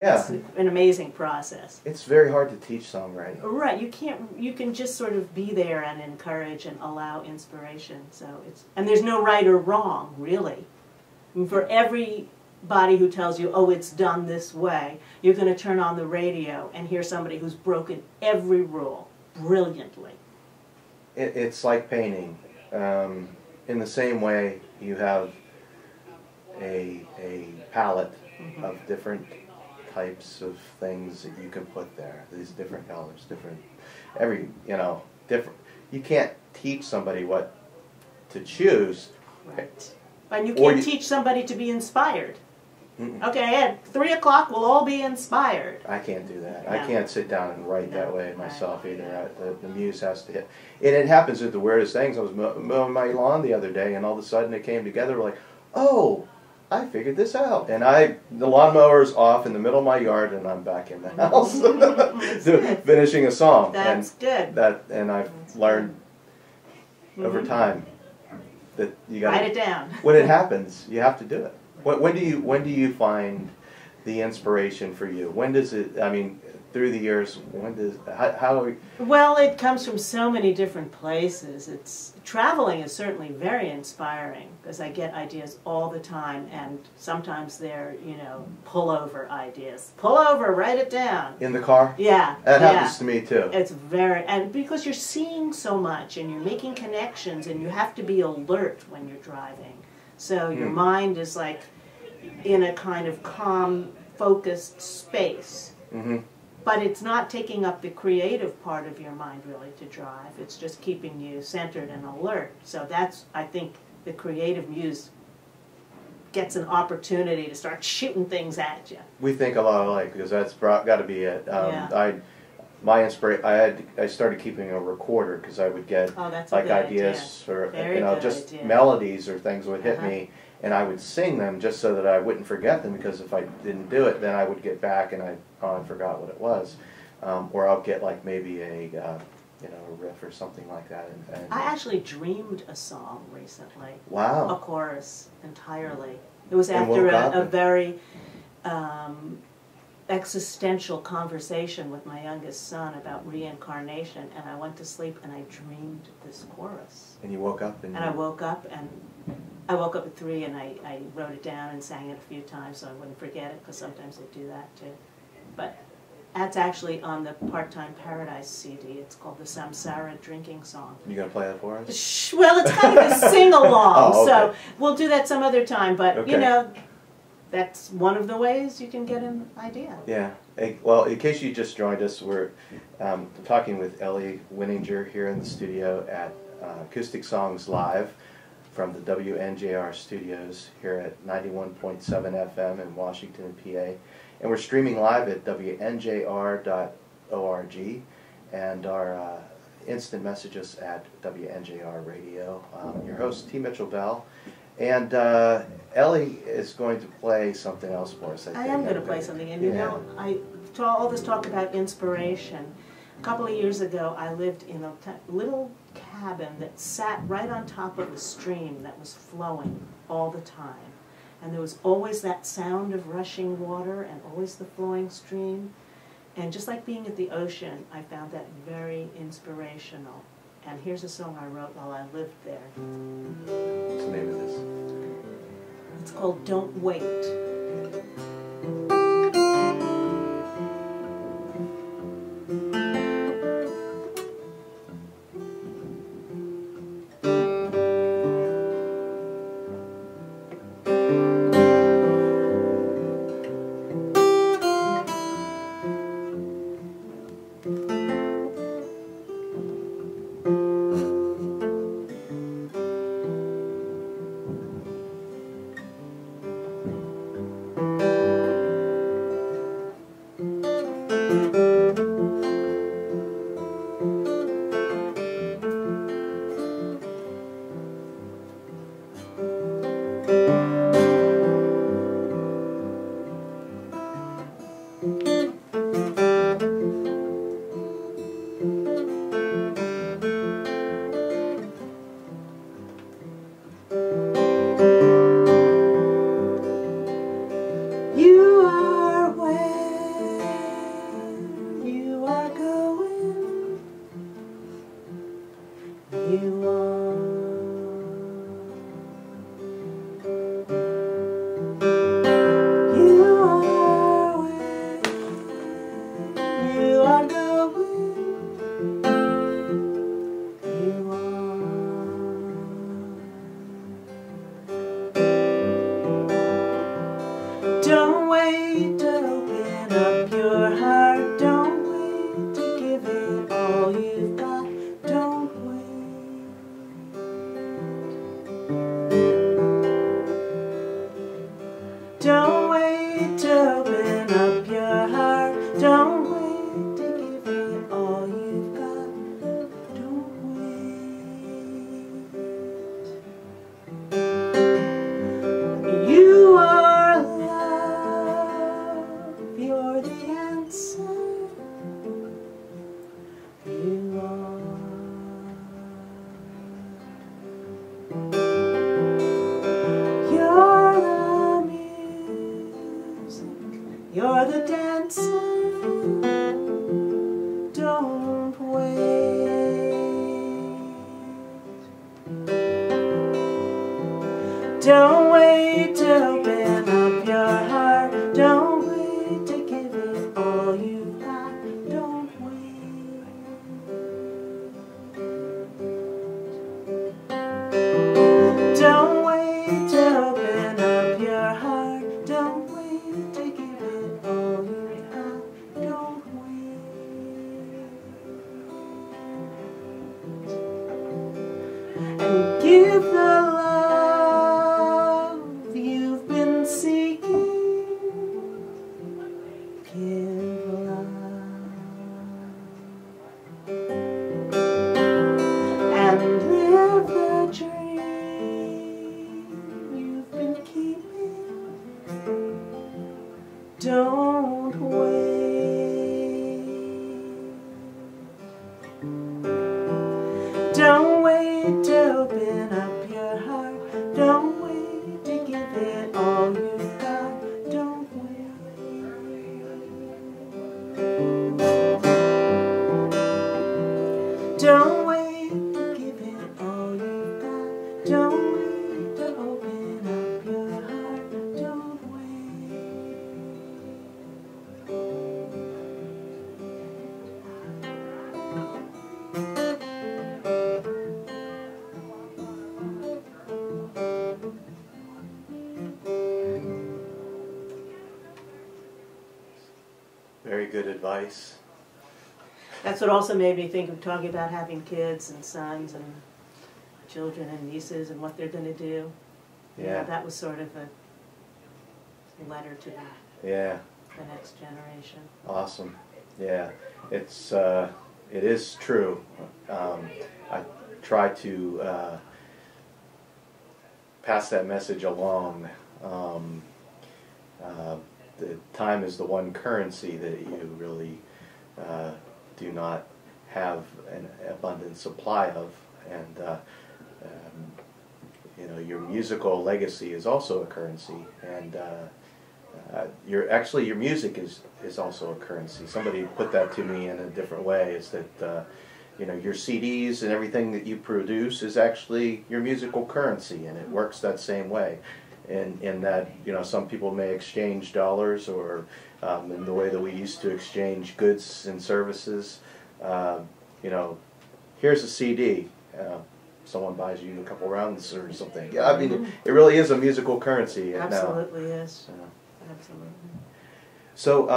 Yeah. It's an amazing process. It's very hard to teach songwriting. Right, you can just sort of be there and encourage and allow inspiration. So and there's no right or wrong, really. I mean, for everybody who tells you, oh, it's done this way, you're going to turn on the radio and hear somebody who's broken every rule brilliantly. It's like painting. In the same way, you have a palette of different types of things that you can put there. These different colors, different. You can't teach somebody what to choose. Right. And you can't teach somebody to be inspired. Okay, at 3 o'clock we'll all be inspired. I can't do that. No. I can't sit down and write that way myself either. The muse has to hit. And it happens at the weirdest things. I was mowing my lawn the other day, and all of a sudden it came together like, oh, I figured this out. And the lawnmower's off in the middle of my yard, and I'm back in the house finishing a song. That's good. And I've learned over time that you got to write it down. When it happens, you have to do it. When do you find the inspiration for you? When does it? I mean, through the years, when does how? Well, it comes from so many different places. Traveling is certainly very inspiring because I get ideas all the time, and sometimes they're pullover ideas. Pull over, write it down. In the car? Yeah, that happens to me too. It's and because you're seeing so much and you're making connections, and you have to be alert when you're driving. So your mind is like in a kind of calm, focused space. But it's not taking up the creative part of your mind really to drive. It's just keeping you centered and alert. So that's, I think, the creative muse gets an opportunity to start shooting things at you. We think a lot alike because that's got to be it. My inspiration. I started keeping a recorder because I would get ideas or just melodies or things would hit me, and I would sing them just so that I wouldn't forget them, because if I didn't do it, then I would get back and I forgot what it was, or I'll get like maybe a riff or something like that. And I actually dreamed a song recently. Wow. A chorus entirely. It was after a very existential conversation with my youngest son about reincarnation, and I went to sleep and I dreamed this chorus. And you woke up and I woke up at 3 and I wrote it down and sang it a few times so I wouldn't forget it, because sometimes I do that too. But that's actually on the Part-Time Paradise CD. It's called the Samsara Drinking Song. You gonna play that for us? Well, it's kind of a sing-along, oh, okay. So we'll do that some other time. But that's one of the ways you can get an idea. Yeah. Well, in case you just joined us, we're talking with Elly Wininger here in the studio at acousticSongs Live from the WNJR studios here at 91.7 FM in Washington, PA. And we're streaming live at WNJR.org and our instant messages at WNJR Radio. Your host, T. Mitchell Bell. And Elly is going to play something else for us. I am going to play something. And all this talk about inspiration. A couple of years ago, I lived in a little cabin that sat right on top of a stream that was flowing all the time. And there was always that sound of rushing water and always the flowing stream. And just like being at the ocean, I found that very inspirational. And here's a song I wrote while I lived there. What's the name of this? It's called Don't Wait. You are where You're the answer. You are. You're the music. You're the dancer. Don't wait. Don't wait to open up your heart. Don't wait to give it all you've got. Don't wait. Don't wait to open up your heart. Don't wait to give it all you've got. Don't wait. And give the love you've been seeking. Give love. And live the dream you've been keeping. Don't wait. Don't wait to open up your heart. Don't wait to give it all you've got. Don't wait. Don't wait to give it all you've got. Don't wait to open up your heart. Don't Very good advice. That's what also made me think of talking about having kids and sons and children and nieces and what they're going to do. Yeah. You know, that was sort of a letter to the next generation. Awesome. Yeah, it is true. I try to pass that message along. The time is the one currency that you really do not have an abundant supply of, and you know, your musical legacy is also a currency, and your music is also a currency. Somebody put that to me in a different way, is that you know, your CDs and everything that you produce is actually your musical currency, and it works that same way. In that, you know, some people may exchange dollars, or in the way that we used to exchange goods and services. You know, here's a CD. Someone buys you a couple rounds or something. Yeah, I mean, it really is a musical currency. Absolutely is. Absolutely. So.